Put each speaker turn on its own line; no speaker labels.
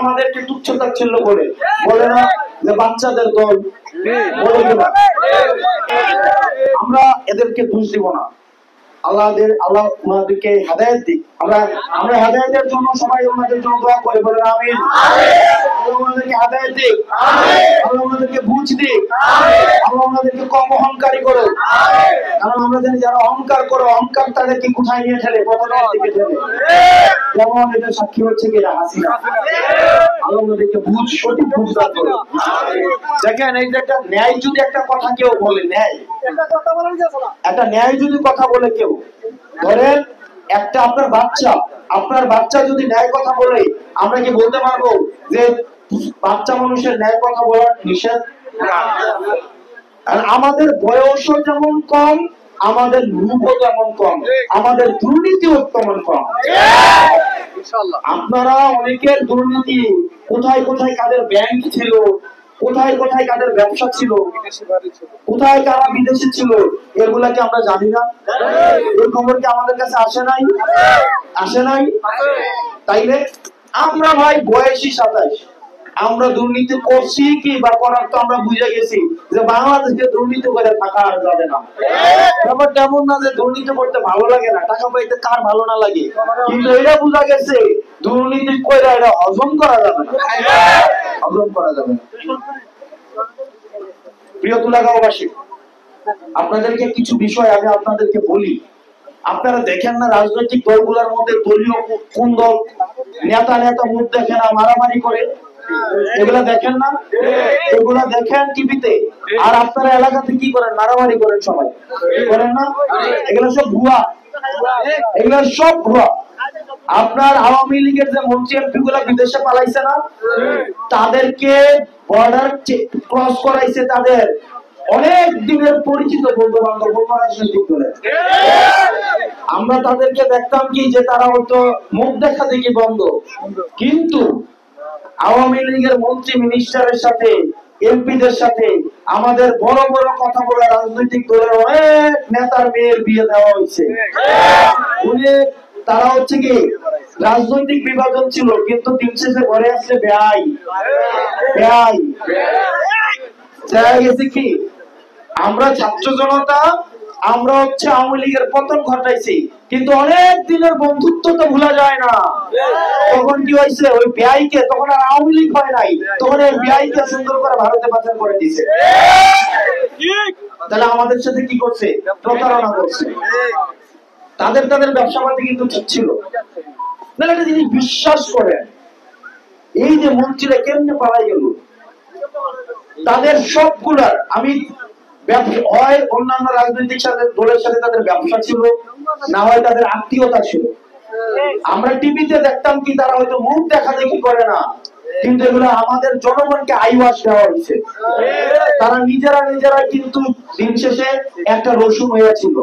আমাদেরকে তুচ্ছ তাচ্ছিল্য করে বলে না যে বাচ্চাদের দল, আমরা এদেরকে দোষ দিব না। আল্লাহ ওনাদেরকে হেদায়েত দিক। আমরা হেদায়েতের জন্য সবাই ওনাদের জন্য দোয়া করে, বলেন আমিন। আল্লাহ ওনাদেরকে হেদায়েত দিক, আল্লাহ ওনাদেরকে বুঝ দিক, আল্লাহ ওনাদেরকে কম অহংকারী করো। কারণ আমরা জানি যারা অহংকার করে, অহংকার তাদেরকে কোথায় নিয়ে ঠেলে, পতনের দিকে ঠেলে। যেমন এটা সাক্ষী হচ্ছে কি হাসিনা। আল্লাহ ওনাদেরকে বুঝ, সঠিক বুঝ দান করো। দেখেন এই যে একটা ন্যায় যদি একটা কথা কেউ বলে, ন্যায় একটা ন্যায় যদি কথা বলে কেউ, ধরেন একটা আপনার বাচ্চা যদি ন্যায় কথা বলে, আমরা কি বলতে পারবো যে বাচ্চা মানুষের ন্যায় কথা বলার নিষেধ? আমাদের বয়সও যেমন কম, আমাদের রূপও তেমন কম, আমাদের দুর্নীতিও তেমন কম। আপনারা অনেকের দুর্নীতি, কোথায় কোথায় কাদের ব্যাংক ছিল, কোথায় কোথায় কাদের ব্যবসা ছিল, কোথায় কারা বিদেশে ছিল, এগুলা কি আমরা জানি না? এই খবর কি আমাদের কাছে আসে নাই? তাইলে আমরা ভাই বয়সী 27, আমরা দুর্নীতি করছি কি বা করার তো আমরা বুঝে গেছি যে বাংলাদেশে দুর্নীতি করে থাকা আর যাবে না। ব্যাপারটা এমন না যে দুর্নীতি করতে ভালো লাগে না, টাকা পাইতে কার ভালো না লাগে, কিন্তু এটা বোঝা গেছে দুর্নীতি করে এটা হজম করা যাবে না, হজম করা যাবে না। প্রিয় তুলাগাঁওবাসী, আপনাদেরকে কিছু বিষয় আমি আপনাদেরকে বলি। আপনারা দেখেন না রাজনৈতিক দলগুলোর মধ্যে দলীয় কোন দল নেতা মুখ দেখে না, মারামারি করে, এগুলা দেখেন না? এগুলা দেখেন টিভিতে, আর আপনারা এলাকাতে কি করেন? মারামারি করেন, সবাই করেন না? এগুলো সব ভুয়া, এগুলো সব ভুয়া। আপনার আওয়ামী লীগের যে মন্ত্রী এমপি গুলা বিদেশে পালাইছে না, তাদেরকে বর্ডার ক্রস করাইছে তাদের অনেক দিনের পরিচিত বন্ধু বান্ধব, রাজনৈতিক দলে। আমরা তাদেরকে দেখতাম কি যে তারা হয়তো মুখ দেখা দেখি বন্ধ, কিন্তু আওয়ামী লীগের মন্ত্রী মিনিস্টারের সাথে, এমপিদের সাথে আমাদের বড় বড় কথা বলে রাজনৈতিক দলের অনেক নেতার মেয়ের বিয়ে দেওয়া হয়েছে। তারা হচ্ছে কি রাজনৈতিক বিভাজন ছিল, কিন্তু দিন শেষে ঘরে আসলে ব্যয় গেছে কি আমরা ছাত্র জনতা, আমরা হচ্ছে আওয়ামী লীগের পতন ঘটাইছি, কিন্তু অনেক দিনের বন্ধুত্ব তো ভুলা যায় না। তখন কি হয়েছে, ওই ব্যয়কে তখন আর আওয়ামী লীগ হয় নাই, তখন ওই ব্যয়কে সুন্দর করে ভারতে পাচার করে দিয়েছে। তাহলে আমাদের সাথে কি করছে? প্রতারণা করছে। তাদের ব্যবসা পাতি কিন্তু ঠিক ছিল না। একটা জিনিস বিশ্বাস করেন, এই যে মন্ত্রীরা কেমনে পালাই গেল, তাদের সবগুলার আমি হয় অন্যান্য রাজনৈতিক দলের সাথে তাদের ব্যবসা ছিল, না হয় তাদের আত্মীয়তা ছিল। আমরা টিভিতে দেখতাম কি তারা হয়তো মুখ দেখা দেখি করে না, কিন্তু এগুলো আমাদের জনগণকে আইওয়াশ দেওয়া হয়েছে। তারা নিজেরা কিন্তু দিন শেষে একটা রসুন হয়েছিল।